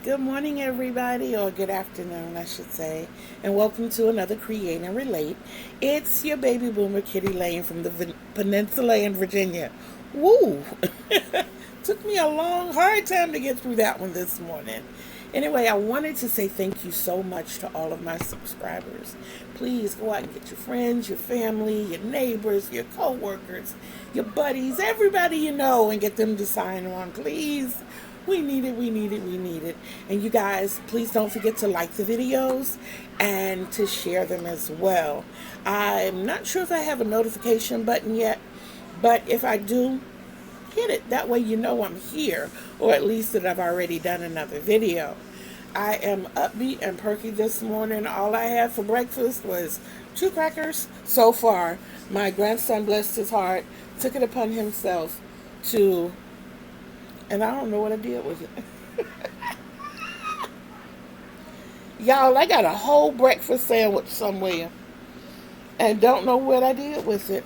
Good morning, everybody, or good afternoon, I should say, and welcome to another Create and Relate. It's your baby boomer, Kitty Lane from the Peninsula in Virginia. Woo! Took me a long, hard time to get through that one this morning. Anyway, I wanted to say thank you so much to all of my subscribers. Please go out and get your friends, your family, your neighbors, your co-workers, your buddies, everybody you know, and get them to sign on, please. We need it, we need it, we need it. And you guys, please don't forget to like the videos and to share them as well. I'm not sure if I have a notification button yet, but if I do, hit it. That way you know I'm here, or at least that I've already done another video. I am upbeat and perky this morning. All I had for breakfast was 2 crackers so far. My grandson, blessed his heart, took it upon himself to, and I don't know what I did with it. Y'all, I got a whole breakfast sandwich somewhere and don't know what I did with it.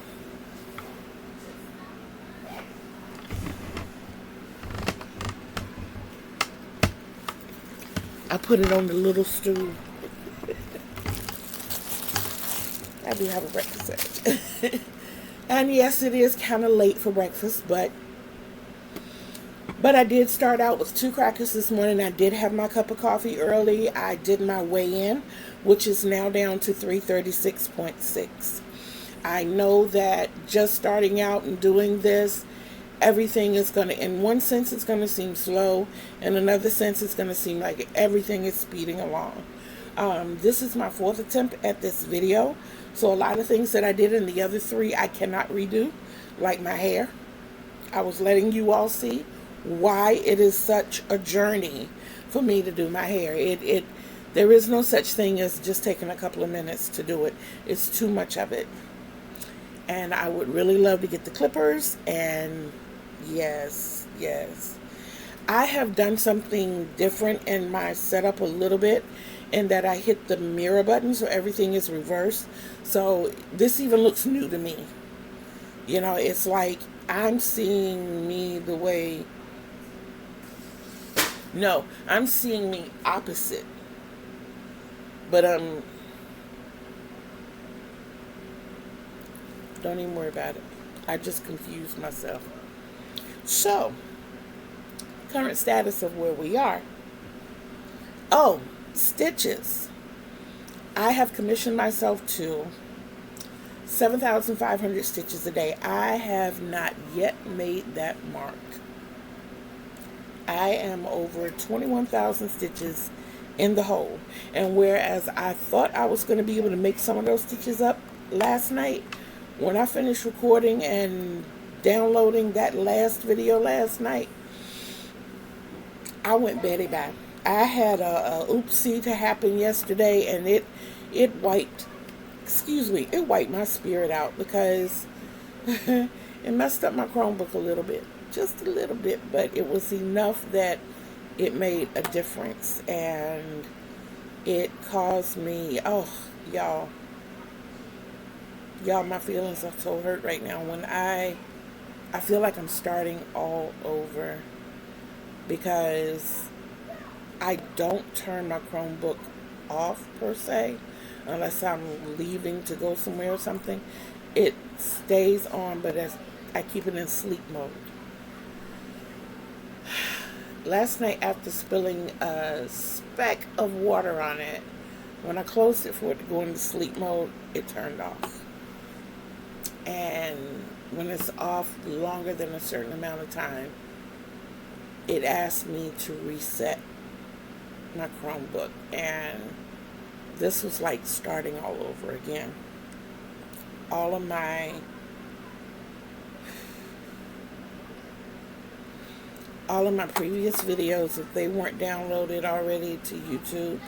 I put it on the little stool. I do have a breakfast sandwich. And yes, it is kind of late for breakfast, but I did start out with 2 crackers this morning. I did have my cup of coffee early. I did my weigh in, which is now down to 336.6. I know that just starting out and doing this, everything is going to, in one sense, it's going to seem slow. In another sense, it's going to seem like everything is speeding along. This is my 4th attempt at this video. So a lot of things that I did in the other 3, I cannot redo, like my hair. I was letting you all see why it is such a journey for me to do my hair. There is no such thing as just taking a couple of minutes to do it. It's too much of it. And I would really love to get the clippers, and yes. I have done something different in my setup a little bit, in that I hit the mirror button so everything is reversed. So this even looks new to me. You know, it's like I'm seeing me the way, no, I'm seeing me opposite. But don't even worry about it. I just confused myself. So, current status of where we are. Oh, stitches. I have commissioned myself to 7,500 stitches a day. I have not yet made that mark. I am over 21,000 stitches in the hole. And whereas I thought I was going to be able to make some of those stitches up last night, when I finished recording and downloading that last video last night, I went Betty bye. I had a oopsie to happen yesterday, and it wiped, it wiped my spirit out, because it messed up my Chromebook a little bit, just a little bit, but it was enough that it made a difference, and it caused me, oh, y'all, my feelings are so hurt right now when I feel like I'm starting all over, because I don't turn my Chromebook off per se, unless I'm leaving to go somewhere or something. It stays on, but I keep it in sleep mode. Last night, after spilling a speck of water on it, when I closed it for it to go into sleep mode, it turned off. And when it's off longer than a certain amount of time, it asked me to reset my Chromebook, and this was like starting all over again. All of my previous videos, if they weren't downloaded already to YouTube,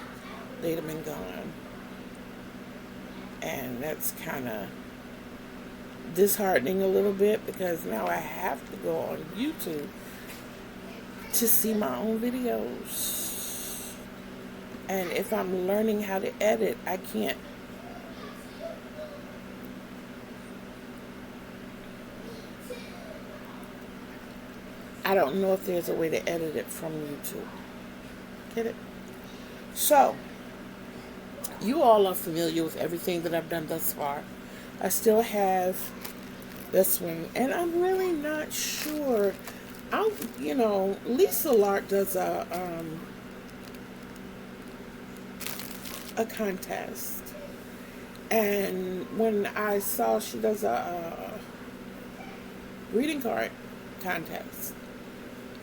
they'd have been gone. And that's kind of disheartening a little bit, because now I have to go on YouTube to see my own videos. And if I'm learning how to edit, I can't. I don't know if there's a way to edit it from YouTube. Get it? So, you all are familiar with everything that I've done thus far. I still have this one, and I'm really not sure. Lisa Lark does a contest, and when I saw she does a greeting card contest,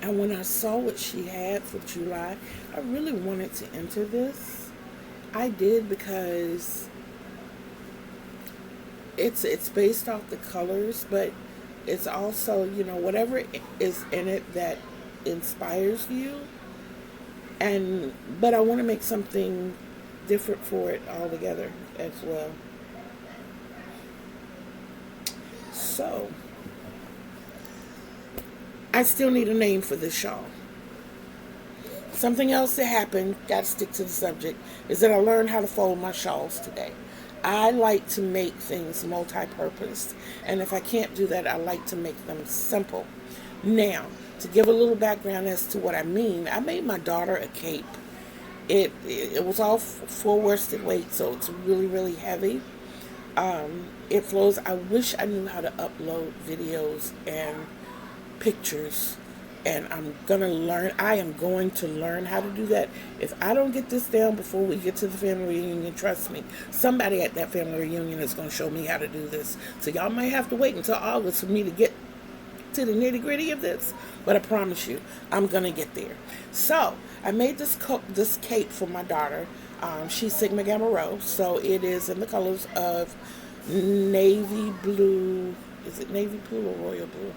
and when I saw what she had for July, I really wanted to enter this. I did because it's based off the colors, but it's also, whatever is in it that inspires you. And but I want to make something different for it altogether as well. So I still need a name for this shawl. Something else that happened, got to stick to the subject, is that I learned how to fold my shawls today. I like to make things multi-purpose, and if I can't do that, I like to make them simple. Now, to give a little background as to what I mean, I made my daughter a cape. It was all full worsted weight, so it's really, really heavy. It flows. I wish I knew how to upload videos and pictures, and I am going to learn how to do that. If I don't get this down before we get to the family reunion, trust me, somebody at that family reunion is going to show me how to do this. So y'all might have to wait until August for me to get to the nitty gritty of this, but I promise you, I'm going to get there. So I made this cape for my daughter. She's Sigma Gamma Rho, so it is in the colors of navy blue. Is it navy blue or royal blue?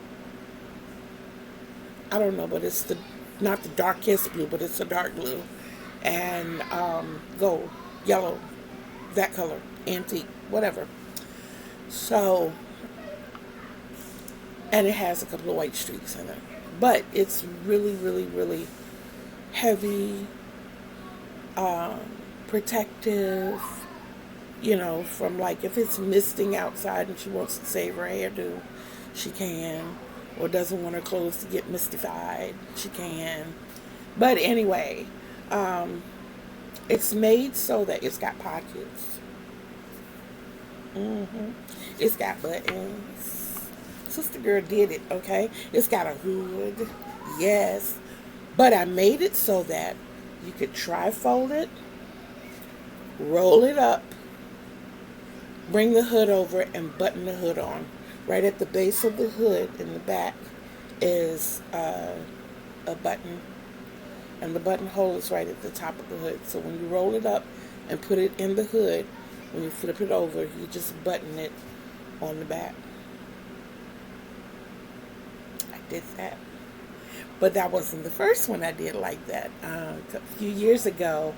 I don't know, but it's not the darkest blue, but it's a dark blue, and gold, yellow, that color, antique, whatever. So, and it has a couple of white streaks in it, but it's really, really, really heavy, protective. From like if it's misting outside and she wants to save her hairdo, she can. Or doesn't want her clothes to get mystified, she can. But anyway, it's made so that it's got pockets. It's got buttons. Sister girl did it, okay? It's got a hood, yes. But I made it so that you could tri-fold it, roll it up, bring the hood over, and button the hood on. Right at the base of the hood in the back is a button, and the buttonhole is right at the top of the hood. So when you roll it up and put it in the hood, when you flip it over, you just button it on the back. I did that. But that wasn't the first one I did like that. A few years ago,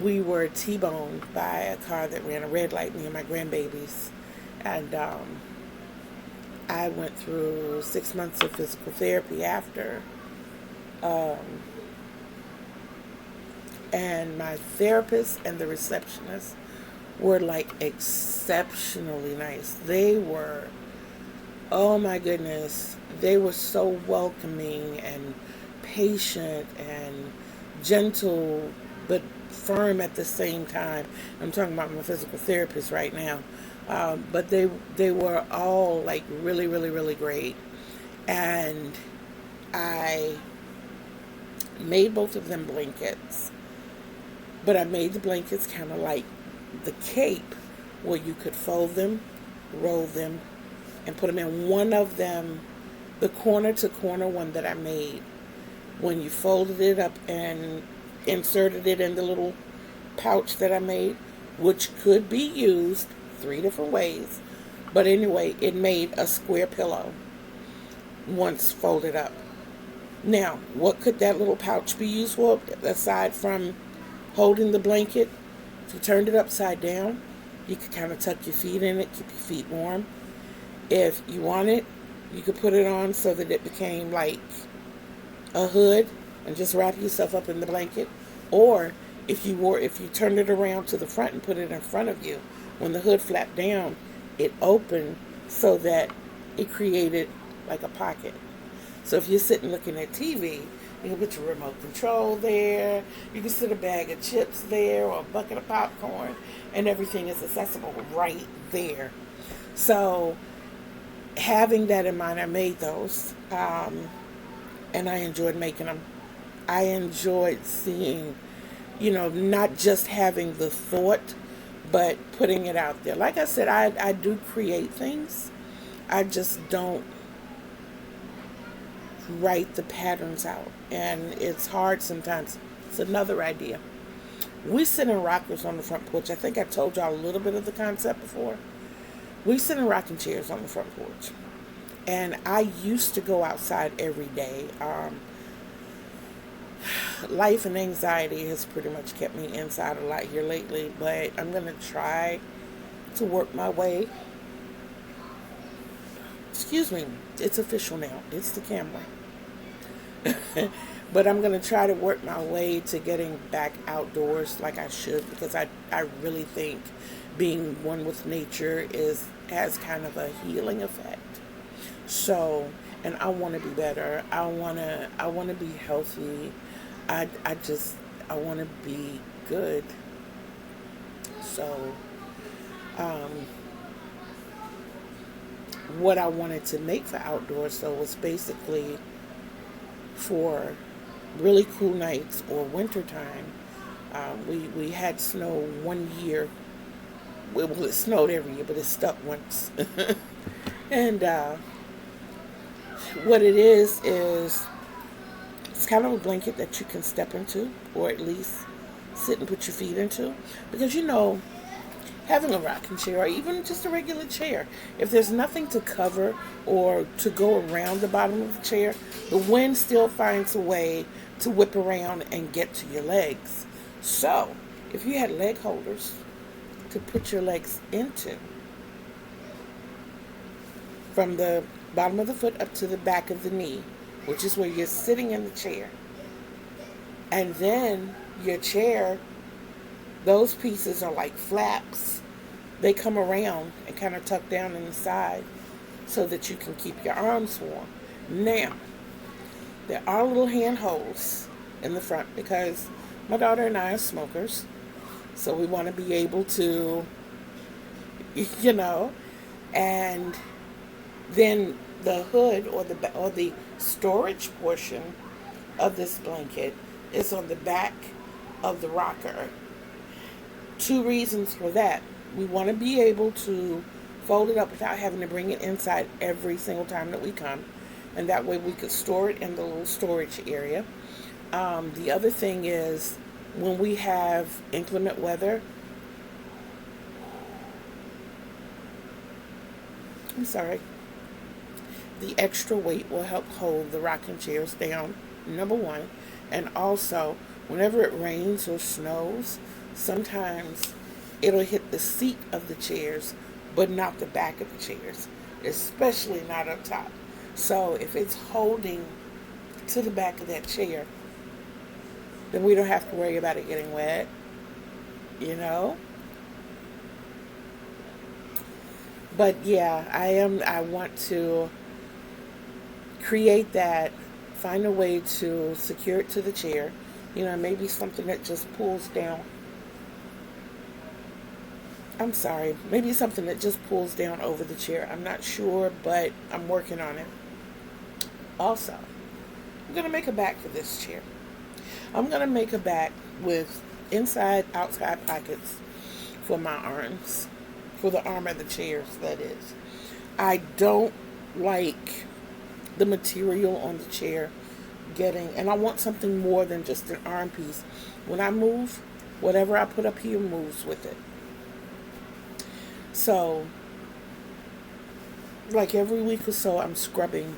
we were T-boned by a car that ran a red light, me and my grandbabies. And I went through 6 months of physical therapy after. And my therapist and the receptionist were like exceptionally nice. They were, oh my goodness, they were so welcoming and patient and gentle, but firm at the same time. I'm talking about my physical therapist right now. But they were all like really, really, really great. And I made both of them blankets. But I made the blankets kind of like the cape, where you could fold them, roll them, and put them in. One of them, the corner to corner one that I made, when you folded it up and inserted it in the little pouch that I made, which could be used 3 different ways. But anyway, it made a square pillow once folded up. Now, what could that little pouch be used for, aside from holding the blanket? If you turned it upside down, you could kind of tuck your feet in it, keep your feet warm. If you wanted, you could put it on so that it became like a hood and just wrap yourself up in the blanket. Or if you turned it around to the front and put it in front of you, when the hood flapped down, it opened so that it created like a pocket. So if you're sitting looking at TV You can put your remote control there. You can sit a bag of chips there or a bucket of popcorn, and everything is accessible right there. So, having that in mind, I made those, and I enjoyed making them. I enjoyed seeing, not just having the thought, but putting it out there. Like I said, I do create things. I just don't write the patterns out. And it's hard sometimes. It's another idea. We sit in rockers on the front porch. I think I told y'all a little bit of the concept before. We sit in rocking chairs on the front porch. And I used to go outside every day. Life and anxiety has pretty much kept me inside a lot here lately, but I'm going to try to work my way. Excuse me, it's official now. It's the camera. But I'm going to try to work my way to getting back outdoors like I should, because I really think being one with nature has kind of a healing effect. So, and I want to be better. I want to be healthy. I want to be good. So, um, what I wanted to make for outdoors though was basically for really cool nights or winter time. We had snow one year. Well, it snowed every year, but it stuck once. And what it is it's kind of a blanket that you can step into, or at least sit and put your feet into, because having a rocking chair or even just a regular chair, if there's nothing to cover or to go around the bottom of the chair, the wind still finds a way to whip around and get to your legs. So if you had leg holders to put your legs into, from the bottom of the foot up to the back of the knee, which is where you're sitting in the chair, and then your chair, those pieces are like flaps. They come around and kind of tuck down in the side so that you can keep your arms warm. Now, there are little handholds in the front because my daughter and I are smokers. So we want to be able to, and then the hood or the storage portion of this blanket is on the back of the rocker. Two reasons for that. We want to be able to fold it up without having to bring it inside every single time that we come. And that way we could store it in the little storage area. The other thing is when we have inclement weather, the extra weight will help hold the rocking chairs down, number one. And also, whenever it rains or snows, sometimes it'll hit the seat of the chairs, but not the back of the chairs, especially not up top. So if it's holding to the back of that chair, then we don't have to worry about it getting wet, But yeah, I want to create that, find a way to secure it to the chair, maybe something that just pulls down. Maybe something that just pulls down over the chair. I'm not sure, but I'm working on it. Also, I'm going to make a back for this chair. I'm going to make a back with inside, outside pockets for my arms, for the arm of the chairs, that is. I don't like the material on the chair and I want something more than just an arm piece. When I move, whatever I put up here moves with it. So, like every week or so, I'm scrubbing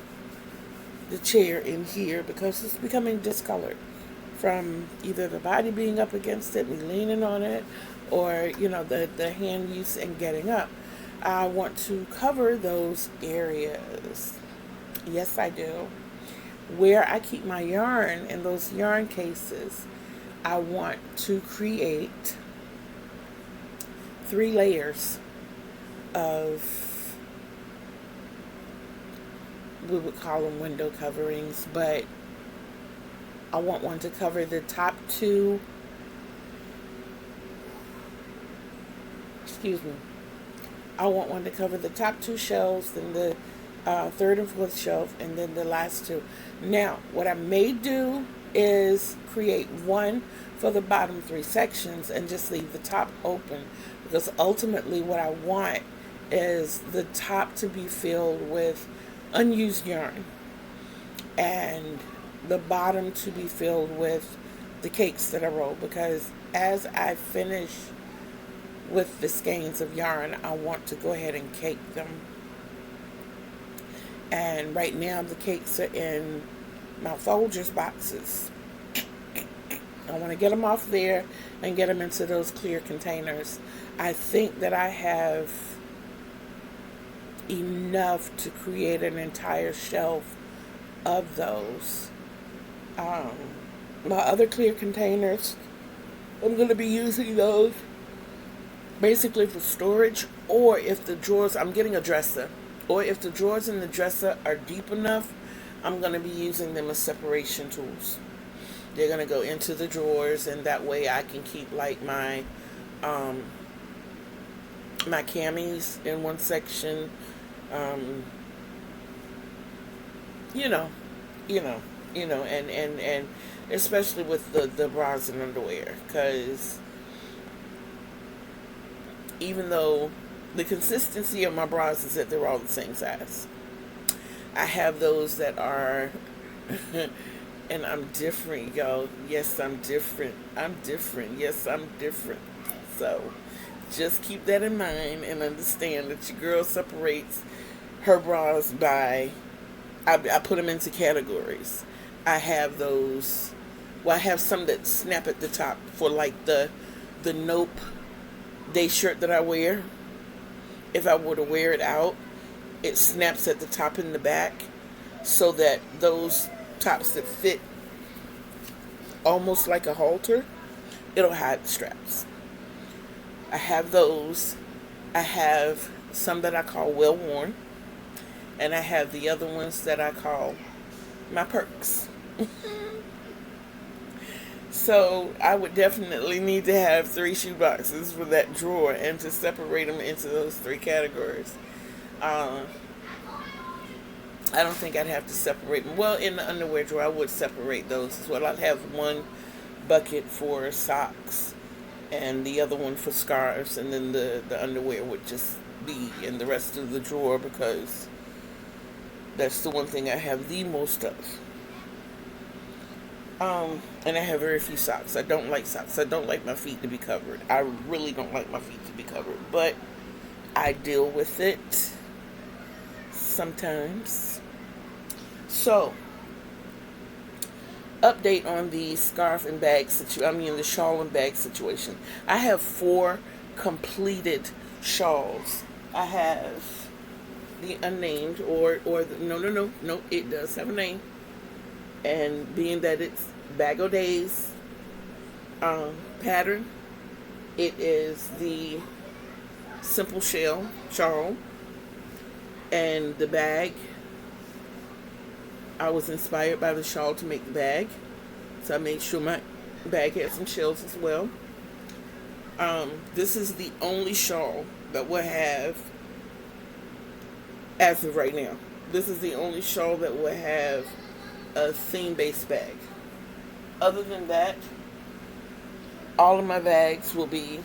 the chair in here because it's becoming discolored from either the body being up against it, me leaning on it, or, the hand use and getting up. I want to cover those areas. Yes, I do. Where I keep my yarn in those yarn cases, I want to create 3 layers of, we would call them window coverings, but I want one to cover the top two, excuse me, I want one to cover the top two shelves, then the third and fourth shelf, and then the last two. Now, what I may do is create one for the bottom three sections and just leave the top open, because ultimately what I want is the top to be filled with unused yarn and the bottom to be filled with the cakes that I roll, because as I finish with the skeins of yarn, I want to go ahead and cake them. And right now the cakes are in my Folgers boxes. I want to get them off there and get them into those clear containers. I think that I have enough to create an entire shelf of those. My other clear containers, I'm going to be using those basically for storage, or if the drawers, I'm getting a dresser, or if the drawers in the dresser are deep enough, I'm going to be using them as separation tools. They're going to go into the drawers, and that way I can keep like my my camis in one section, you know, and especially with the bras and underwear, because even though the consistency of my bras is that they're all the same size, I have those that are, and I'm different, y'all. Yes, I'm different. I'm different. Yes, I'm different. So just keep that in mind and understand that your girl separates her bras by, I put them into categories. I have those, well, I have some that snap at the top for like the Nope day shirt that I wear. If I were to wear it out, it snaps at the top and the back, so that those tops that fit almost like a halter, it'll hide the straps. I have those. I have some that I call well worn, and I have the other ones that I call my perks. So I would definitely need to have 3 shoe boxes for that drawer, and to separate them into those 3 categories. I don't think I'd have to separate them. Well, in the underwear drawer, I would separate those as well. I'd have one bucket for socks and the other one for scarves, and then the underwear would just be in the rest of the drawer, because that's the one thing I have the most of. And I have very few socks. I don't like socks. I don't like my feet to be covered. I really don't like my feet to be covered. But I deal with it sometimes. So, update on the scarf and bag situation. The shawl and bag situation. I have 4 completed shawls. I have the unnamed, or no, it does have a name. And being that it's Bag O' Days pattern, it is the simple shell shawl, and the bag, I was inspired by the shawl to make the bag, so I made sure my bag had some shells as well. This is the only shawl that will have, as of right now, this is the only shawl that will have a theme-based bag. Other than that, all of my bags will be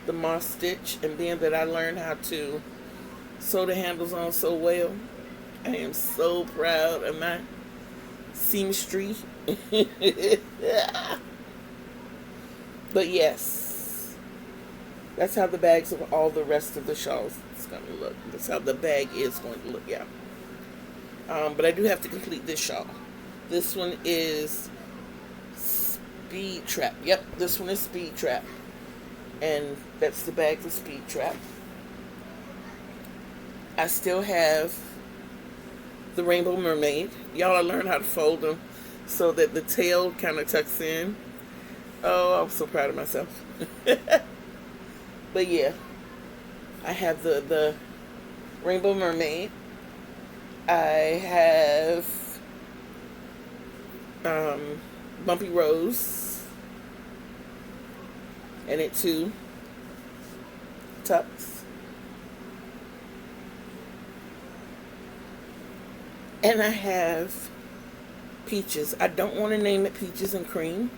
the Moss Stitch, and being that I learned how to sew the handles on so well, I am so proud of my seamstry. But yes, that's how the bags of all the rest of the shawls is going to look. That's how the bag is going to look, yeah. But I do have to complete this shawl. This one is Speed Trap. Yep, this one is Speed Trap. And that's the bag for Speed Trap. I still have the Rainbow Mermaid. Y'all, I learned how to fold them so that the tail kind of tucks in. Oh, I'm so proud of myself. But yeah, I have the Rainbow Mermaid. I have bumpy rose, and it too tucks. And I have peaches. I don't want to name it peaches and cream.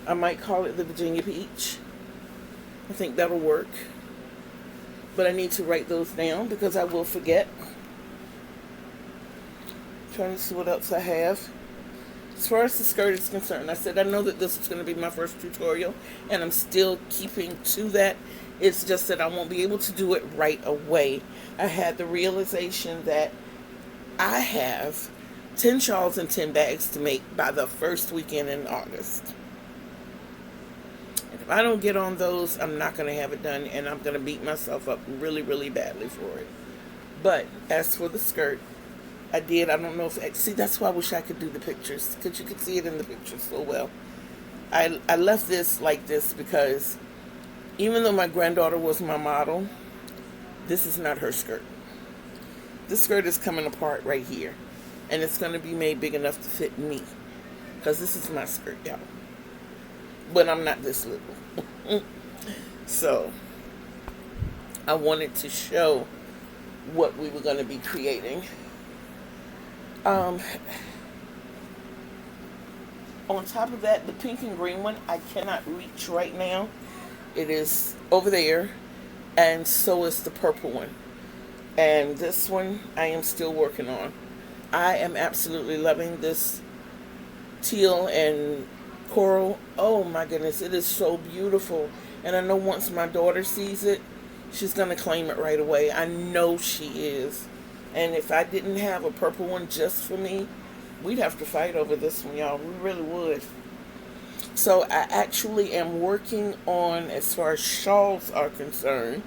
I might call it the Virginia peach. I think that'll work. But I need to write those down because I will forget. Trying to see what else I have. As far as the skirt is concerned, I said I know that this is going to be my first tutorial, and I'm still keeping to that. It's just that I won't be able to do it right away. I had the realization that I have 10 shawls and 10 bags to make by the first weekend in August. And if I don't get on those, I'm not going to have it done, and I'm going to beat myself up really, really badly for it. But as for the skirt, I don't know if, see, that's why I wish I could do the pictures, because you could see it in the pictures so well. I left this like this because even though my granddaughter was my model, this is not her skirt. This skirt is coming apart right here, and it's going to be made big enough to fit me, because this is my skirt, y'all. But I'm not this little. So I wanted to show what we were going to be creating. On top of that, the pink and green one, I cannot reach right now. It is over there, and so is the purple one. And this one, I am still working on. I am absolutely loving this teal and coral. Oh my goodness, it is so beautiful. And I know once my daughter sees it, she's going to claim it right away. I know she is. And if I didn't have a purple one just for me, we'd have to fight over this one, y'all. We really would. So I actually am working on, as far as shawls are concerned,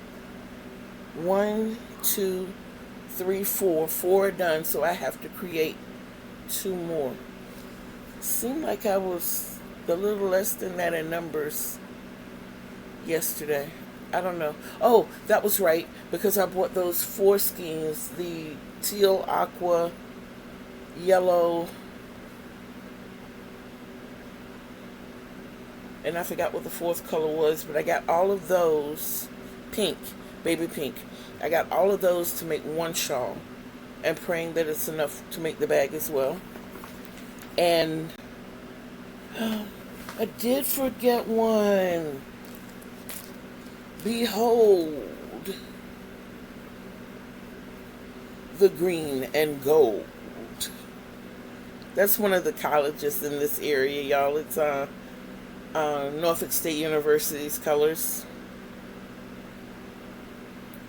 1, 2, 3, 4. 4 are done, so I have to create 2 more. Seemed like I was a little less than that in numbers yesterday. I don't know. Oh, that was right, because I bought those 4 skeins, the teal, aqua, yellow, and I forgot what the 4th color was, but I got all of those, pink, baby pink. I got all of those to make 1 shawl, and praying that it's enough to make the bag as well. And I did forget one. Behold, the green and gold. That's one of the colleges in this area, y'all. It's Norfolk State University's colors.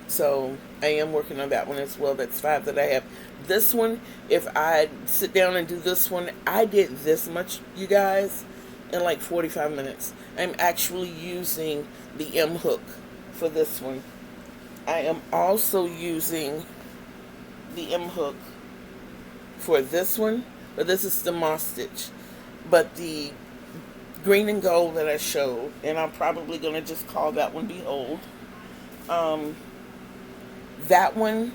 So I am working on that one as well. That's 5 that I have. This one, if I sit down and do this one, I did this much, you guys, in like 45 minutes. I'm actually using the M hook for this one. I am also using the M hook for this one, but this is the moss stitch. But the green and gold that I showed, and I'm probably going to just call that one Behold. That one,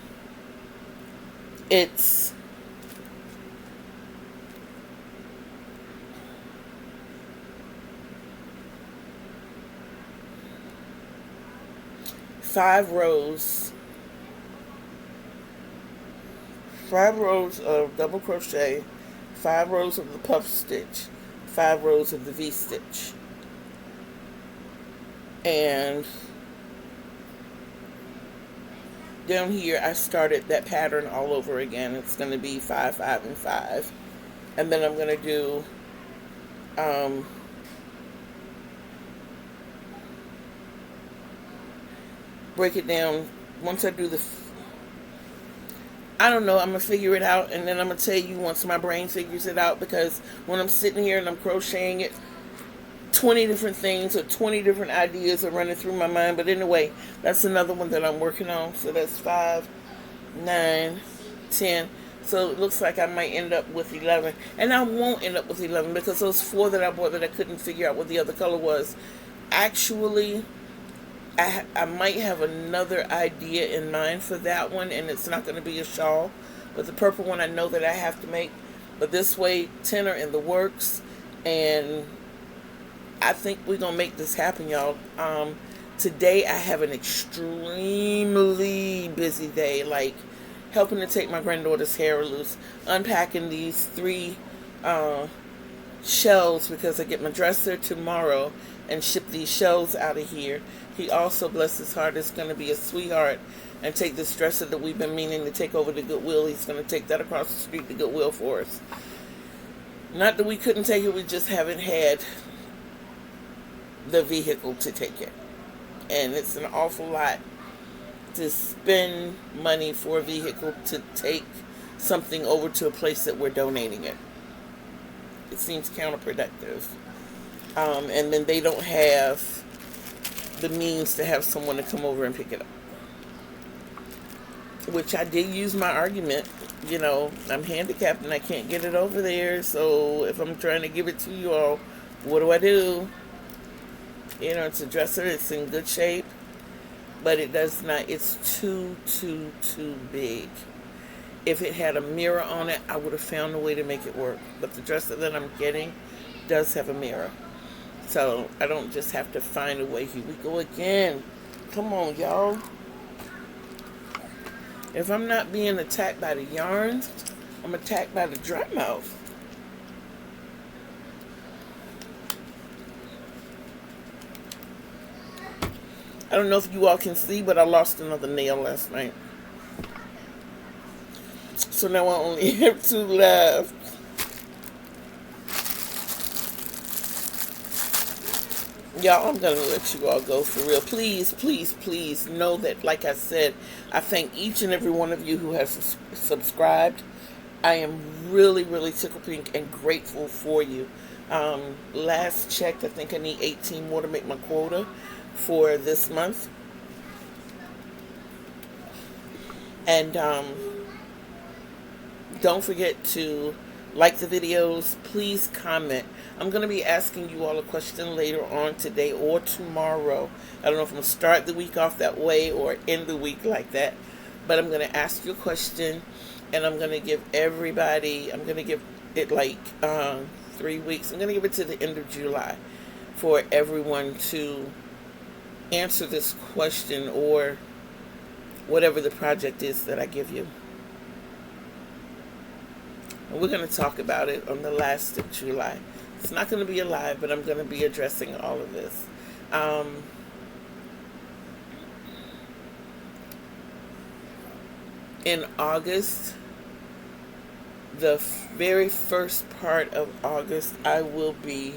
it's five rows of double crochet, 5 rows of the puff stitch, 5 rows of the V stitch, and down here I started that pattern all over again. It's going to be 5, 5, and 5, and then I'm going to do break it down. Once I do I don't know, I'm going to figure it out, and then I'm going to tell you once my brain figures it out, because when I'm sitting here and I'm crocheting it, 20 different things or 20 different ideas are running through my mind. But anyway, that's another one that I'm working on. So that's 5, 9, 10. So it looks like I might end up with 11. And I won't end up with 11, because those 4 that I bought that I couldn't figure out what the other color was, actually, I might have another idea in mind for that one, and it's not going to be a shawl. But the purple one I know that I have to make. But this way, 10 are in the works, and I think we're going to make this happen, y'all. Today, I have an extremely busy day, like helping to take my granddaughter's hair loose, unpacking these 3 shelves because I get my dresser tomorrow and ship these shelves out of here. He also, bless his heart, is going to be a sweetheart and take this dresser that we've been meaning to take over to Goodwill. He's going to take that across the street to Goodwill for us. Not that we couldn't take it, we just haven't had the vehicle to take it. And it's an awful lot to spend money for a vehicle to take something over to a place that we're donating it. It seems counterproductive. And then they don't have the means to have someone to come over and pick it up. Which I did use my argument. You know, I'm handicapped and I can't get it over there. So if I'm trying to give it to you all, what do? You know, it's a dresser. It's in good shape. But it does not, it's too big. If it had a mirror on it, I would have found a way to make it work. But the dresser that I'm getting does have a mirror. So I don't just have to find a way. Here we go again. Come on, y'all. If I'm not being attacked by the yarns, I'm attacked by the dry mouth. I don't know if you all can see, but I lost another nail last night. So now I only have 2 left. Y'all, I'm going to let you all go for real. Please, please, please know that, like I said, I thank each and every one of you who has subscribed. I am really, really tickled pink and grateful for you. Last check, I think I need 18 more to make my quota for this month. And don't forget to like the videos. Please comment. I'm going to be asking you all a question later on today or tomorrow. I don't know if I'm going to start the week off that way or end the week like that. But I'm going to ask you a question, and I'm going to give everybody, I'm going to give it like 3 weeks. I'm going to give it to the end of July for everyone to answer this question or whatever the project is that I give you. And we're going to talk about it on the last of July. It's not going to be a live, but I'm going to be addressing all of this. In August, the very first part of August, I will be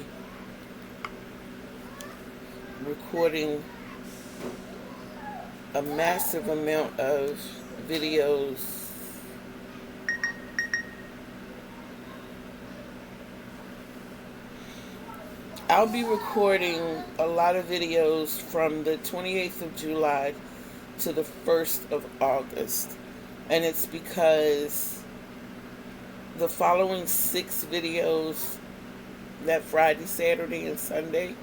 recording a massive amount of videos I'll be recording a lot of videos from the 28th of July to the 1st of August. And it's because the following 6 videos, that Friday, Saturday, and Sunday,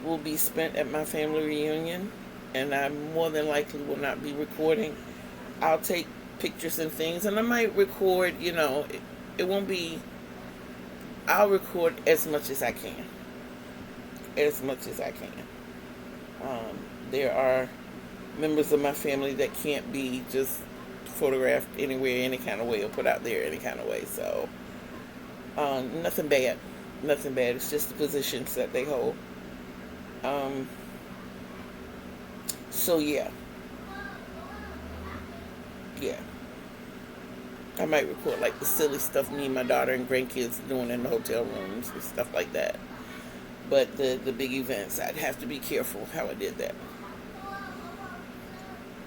will be spent at my family reunion. And I more than likely will not be recording. I'll take pictures and things, and I might record, you know, it won't be, I'll record as much as I can. As much as I can. There are members of my family that can't be just photographed anywhere, any kind of way, or put out there any kind of way. So, nothing bad. Nothing bad. It's just the positions that they hold. So, yeah. Yeah. I might record like the silly stuff me and my daughter and grandkids doing in the hotel rooms and stuff like that. But the big events, I'd have to be careful how I did that.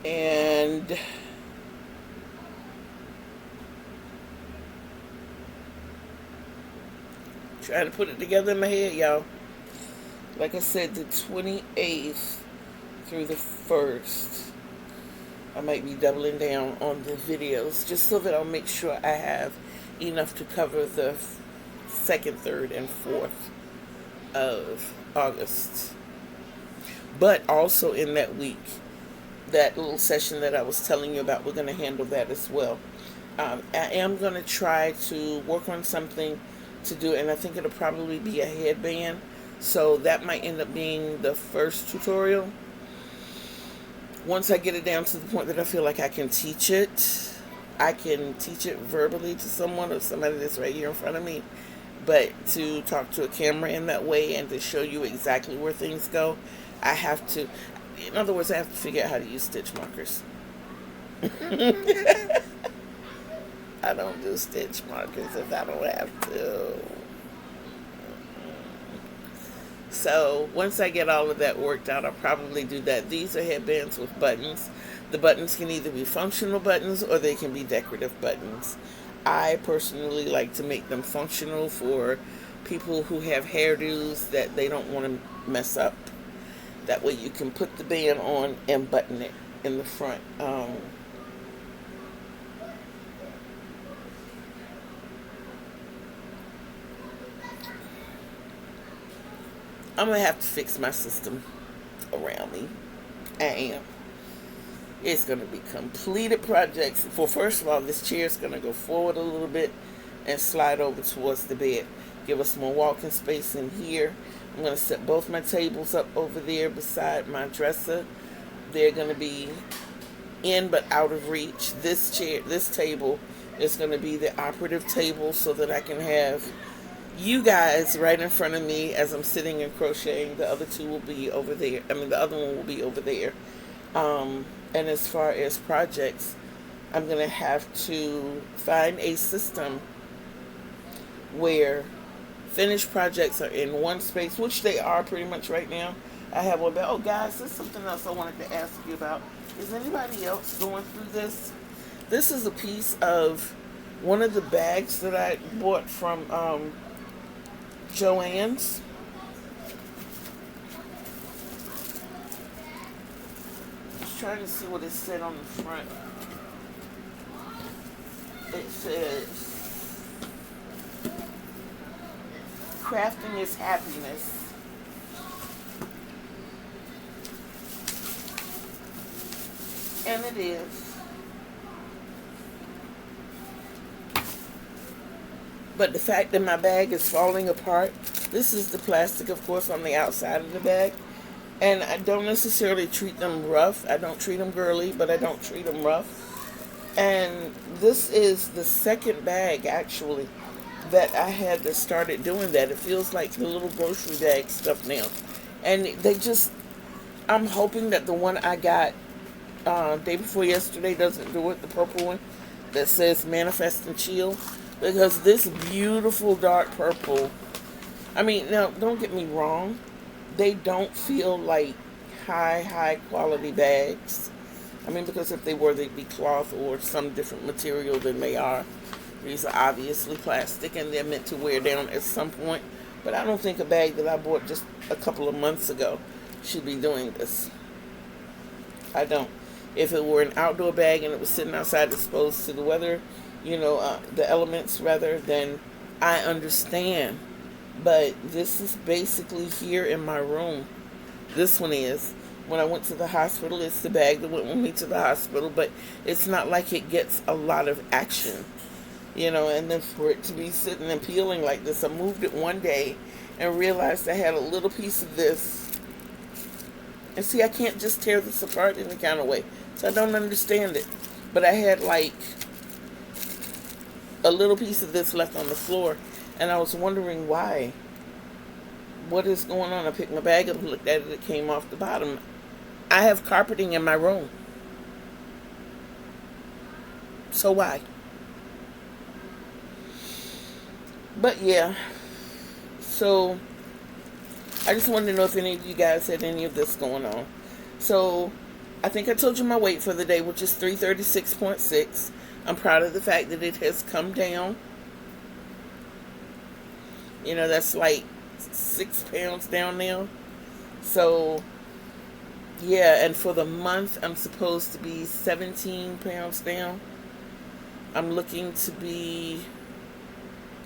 And trying to put it together in my head, y'all. Like I said, the 28th through the 1st, I might be doubling down on the videos just so that I'll make sure I have enough to cover the 2nd, 3rd, and 4th of August. But also in that week, that little session that I was telling you about, we're going to handle that as well. I am going to try to work on something to do, and I think it'll probably be a headband. So that might end up being the first tutorial. Once I get it down to the point that I feel like I can teach it, I can teach it verbally to someone or somebody that's right here in front of me. But to talk to a camera in that way and to show you exactly where things go, I have to, in other words, I have to figure out how to use stitch markers. I don't do stitch markers if I don't have to. So once I get all of that worked out, I'll probably do that. These are headbands with buttons. The buttons can either be functional buttons or they can be decorative buttons. I personally like to make them functional for people who have hairdos that they don't want to mess up. That way you can put the band on and button it in the front. I'm going to have to fix my system around me. I am. It's going to be completed projects. For first of all, this chair is going to go forward a little bit and slide over towards the bed. Give us more walking space in here. I'm going to set both my tables up over there beside my dresser. They're going to be in but out of reach. This table is going to be the operative table so that I can have you guys right in front of me as I'm sitting and crocheting. The other two will be over there. The other one will be over there. And as far as projects, I'm going to have to find a system where finished projects are in one space, which they are pretty much right now. I have one, but oh guys, there's something else I wanted to ask you about. Is anybody else going through this? This is a piece of one of the bags that I bought from Joann's. I was trying to see what it said on the front. It says, crafting is happiness. And it is. But the fact that my bag is falling apart, this is the plastic, of course, on the outside of the bag. And I don't necessarily treat them rough. I don't treat them girly, but I don't treat them rough. And this is the second bag, actually, that I had that started doing that. It feels like the little grocery bag stuff now. And they just, I'm hoping that the one I got day before yesterday doesn't do it, the purple one that says Manifest and Chill. Because this beautiful dark purple, now don't get me wrong, they don't feel like high quality bags. Because if they were, they'd be cloth or some different material than they are. These are obviously plastic and they're meant to wear down at some point. But I don't think a bag that I bought just a couple of months ago should be doing this. I don't. If it were an outdoor bag and it was sitting outside exposed to the weather, the elements rather, then I understand. But this is basically here in my room. This one is. When I went to the hospital, it's the bag that went with me to the hospital, but it's not like it gets a lot of action, and then for it to be sitting and peeling like this, I moved it one day and realized I had a little piece of this. And see, I can't just tear this apart in any kind of way, so I don't understand it. But I had like a little piece of this left on the floor, and I was wondering why. What is going on? I picked my bag up and looked at it. It came off the bottom. I have carpeting in my room. So why? But yeah. So I just wanted to know if any of you guys had any of this going on. So I think I told you my weight for the day, which is 336.6. I'm proud of the fact that it has come down. That's like 6 pounds down now. So yeah, and for the month I'm supposed to be 17 pounds down. I'm looking to be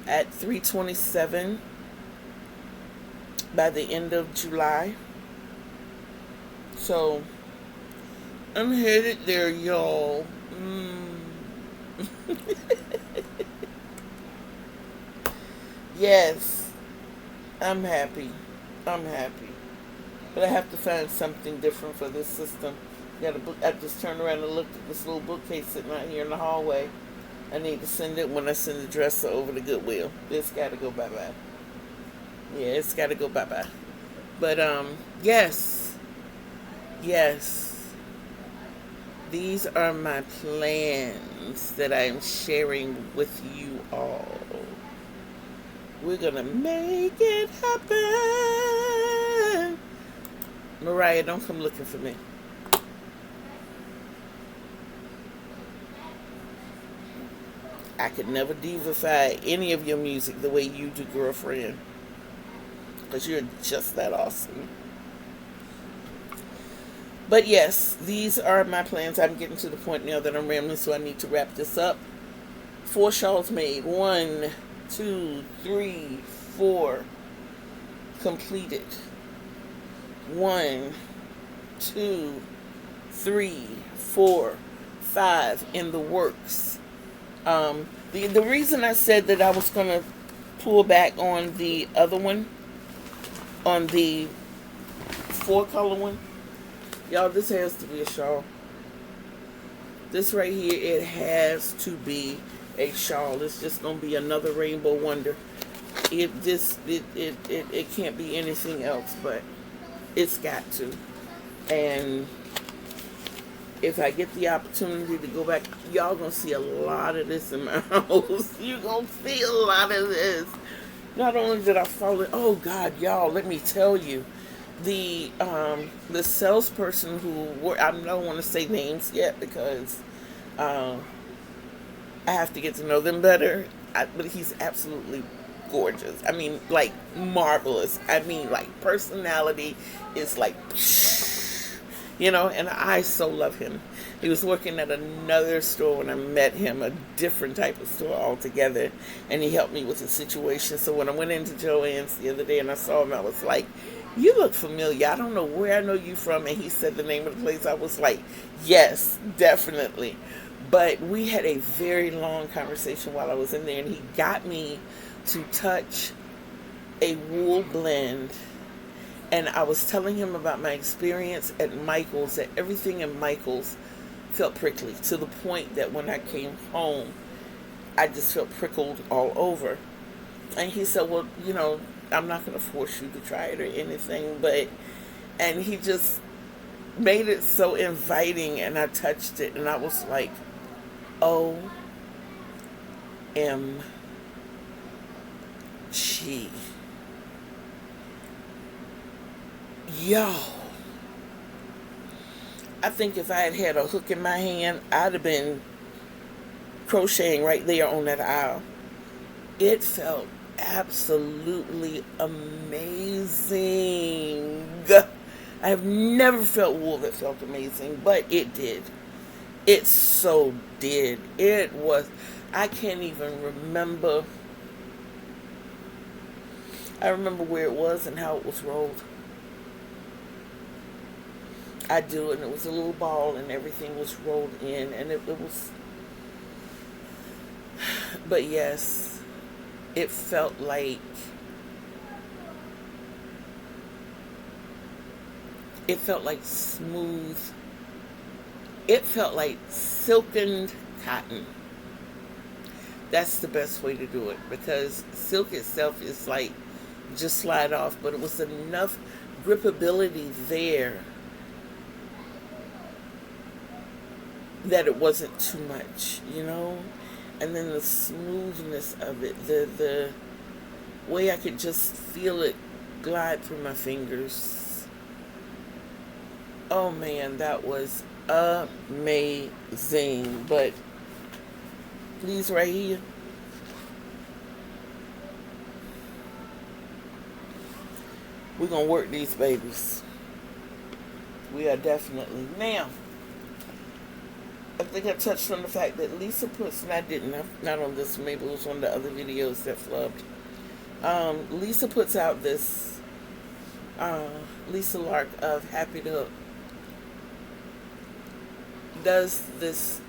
at 327 by the end of July. So I'm headed there, y'all. Yes, I'm happy. I'm happy. But I have to find something different for this system. Got a book. I just turned around and looked at this little bookcase sitting out here in the hallway. I need to send it when I send the dresser over to Goodwill. It's got to go bye bye. Yeah, it's got to go bye bye. But yes, yes. These are my plans that I am sharing with you all. We're gonna make it happen. Mariah, don't come looking for me. I could never divify any of your music the way you do, girlfriend. Because you're just that awesome. But yes, these are my plans. I'm getting to the point now that I'm rambling, so I need to wrap this up. 4 shawls made. 1, 2, 3, 4 completed. 1, 2, 3, 4, 5 in the works. The reason I said that I was gonna pull back on the other one, on the 4-color one, y'all, this has to be a shawl. This right here, it has to be a shawl. It's just gonna be another rainbow wonder. It can't be anything else, but it's got to. And if I get the opportunity to go back, y'all gonna see a lot of this in my house. You gonna see a lot of this. Not only did I follow, oh God, y'all, let me tell you, the salesperson I don't want to say names yet because I have to get to know them better. But he's absolutely gorgeous. I mean, like marvelous. I mean, like personality is like, and I so love him. He was working at another store when I met him, a different type of store altogether, and he helped me with the situation. So when I went into Joann's the other day and I saw him, I was like, you look familiar. I don't know where I know you from. And he said the name of the place. I was like, yes, definitely. But we had a very long conversation while I was in there, and he got me to touch a wool blend. And I was telling him about my experience at Michael's, that everything in Michael's felt prickly to the point that when I came home, I just felt prickled all over. And he said, well, I'm not going to force you to try it or anything, and he just made it so inviting, and I touched it, and I was like, OMG. Yo. I think if I had had a hook in my hand, I'd have been crocheting right there on that aisle. It felt absolutely amazing. I have never felt wool that felt amazing, but it did. It so did. It was, I can't even remember. I remember where it was and how it was rolled. I do, and it was a little ball and everything was rolled in, and it was, but yes, it felt like smooth, it felt like silkened cotton. That's the best way to do it, because silk itself is like just slide off, but it was enough gripability there that it wasn't too much, and then the smoothness of it, the way I could just feel it glide through my fingers. Oh man, that was amazing. But these right here, we're gonna work these babies. We are definitely. Now, I think I touched on the fact that Lisa puts, and I didn't, not on this, maybe it was on the other videos that flubbed. Lisa puts out this, Lisa Lark of Happy to Hook does this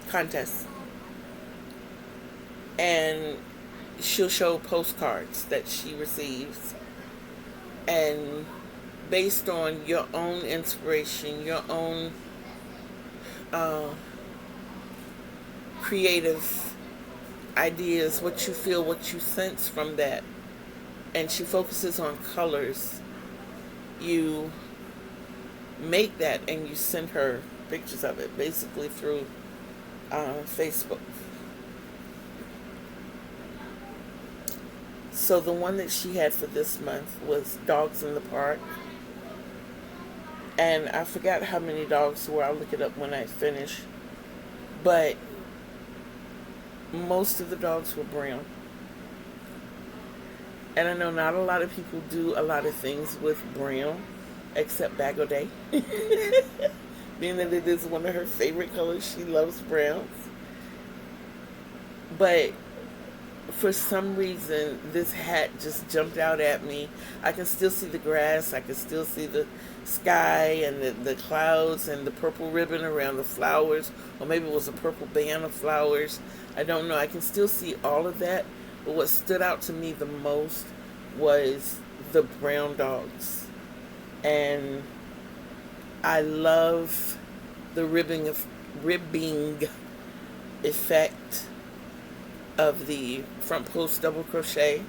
contest, and she'll show postcards that she receives, and based on your own inspiration, your own uh, creative ideas, what you feel, what you sense from that, and she focuses on colors, you make that and you send her pictures of it, basically through Facebook. So the one that she had for this month was dogs in the park. And I forgot how many dogs were. I'll look it up when I finish. But most of the dogs were brown. And I know not a lot of people do a lot of things with brown, except Bag O'Day. Being that it is one of her favorite colors, she loves browns. But for some reason, this hat just jumped out at me. I can still see the grass. I can still see the sky and the clouds and the purple ribbon around the flowers. Or maybe it was a purple band of flowers. I don't know. I can still see all of that. But what stood out to me the most was the brown dogs. And I love the ribbing effect of the front post double crochet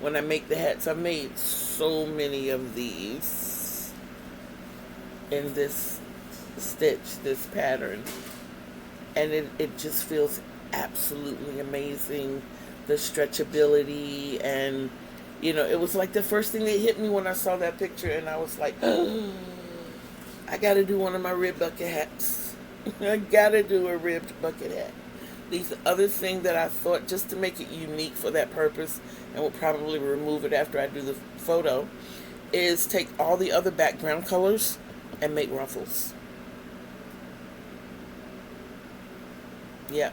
when I make the hats. I made so many of these in this stitch, this pattern, and it just feels absolutely amazing. The stretchability, and it was like the first thing that hit me when I saw that picture, and I was like, oh, I gotta do one of my rib bucket hats. I gotta do a ribbed bucket hat. These other thing that I thought, just to make it unique for that purpose, and will probably remove it after I do the photo, is take all the other background colors and make ruffles. Yeah,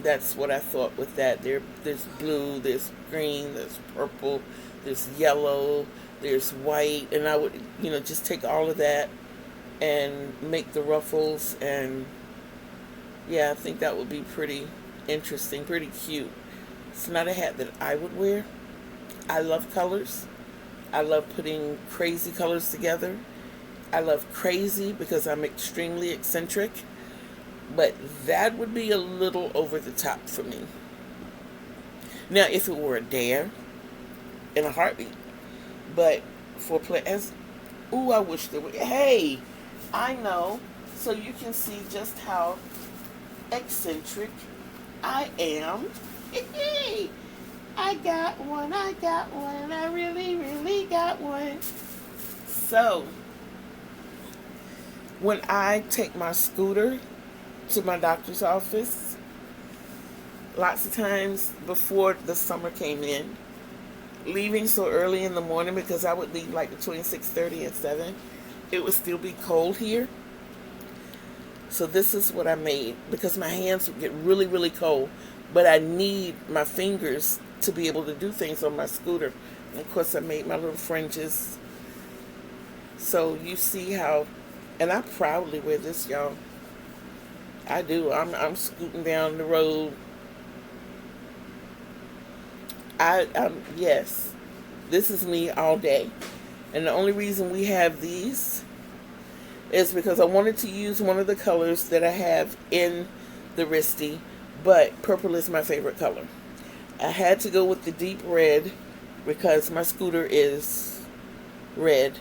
that's what I thought with that. There's blue, there's green, there's purple, there's yellow, there's white, and I would, just take all of that and make the ruffles. And yeah, I think that would be pretty interesting, pretty cute. It's not a hat that I would wear. I love colors. I love putting crazy colors together. I love crazy because I'm extremely eccentric. But that would be a little over the top for me. Now, if it were a dare, in a heartbeat. But for I wish there were. Hey, I know. So you can see just how eccentric I am. I got one, I really, really got one. So, when I take my scooter to my doctor's office, lots of times before the summer came in, leaving so early in the morning, because I would leave like between 6:30 and 7, it would still be cold here. So this is what I made, because my hands would get really, really cold, but I need my fingers to be able to do things on my scooter. And of course I made my little fringes. So you see how, and I proudly wear this, y'all. I do. I'm scooting down the road. Yes, this is me all day. And the only reason we have these is because I wanted to use one of the colors that I have in the Risty, but purple is my favorite color. I had to go with the deep red because my scooter is red.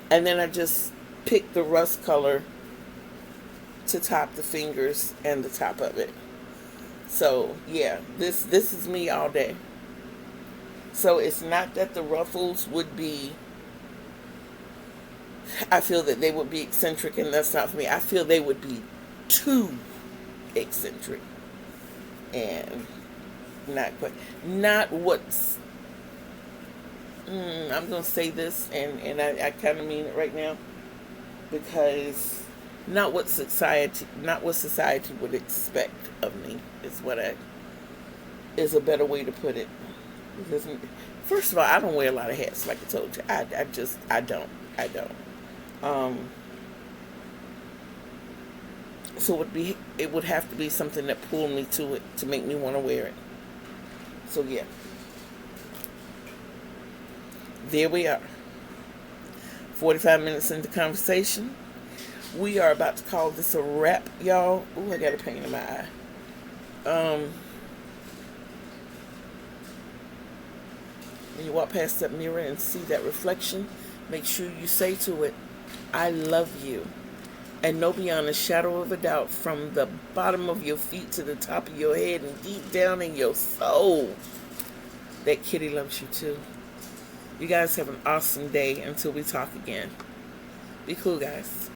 And then I just picked the rust color to top the fingers and the top of it. So yeah, this is me all day. So it's not that the ruffles would be, I feel that they would be eccentric, and that's not for me. I feel they would be too eccentric and not quite, not what's, I'm going to say this, and I kind of mean it right now, because not what society would expect of me is a better way to put it. Because first of all, I don't wear a lot of hats, like I told you. I don't. So it would have to be something that pulled me to it to make me want to wear it. So yeah. There we are. 45 minutes into conversation. We are about to call this a wrap, y'all. Ooh, I got a pain in my eye. When you walk past that mirror and see that reflection, make sure you say to it, I love you. And know beyond a shadow of a doubt, from the bottom of your feet to the top of your head and deep down in your soul, that kitty loves you too. You guys have an awesome day until we talk again. Be cool, guys.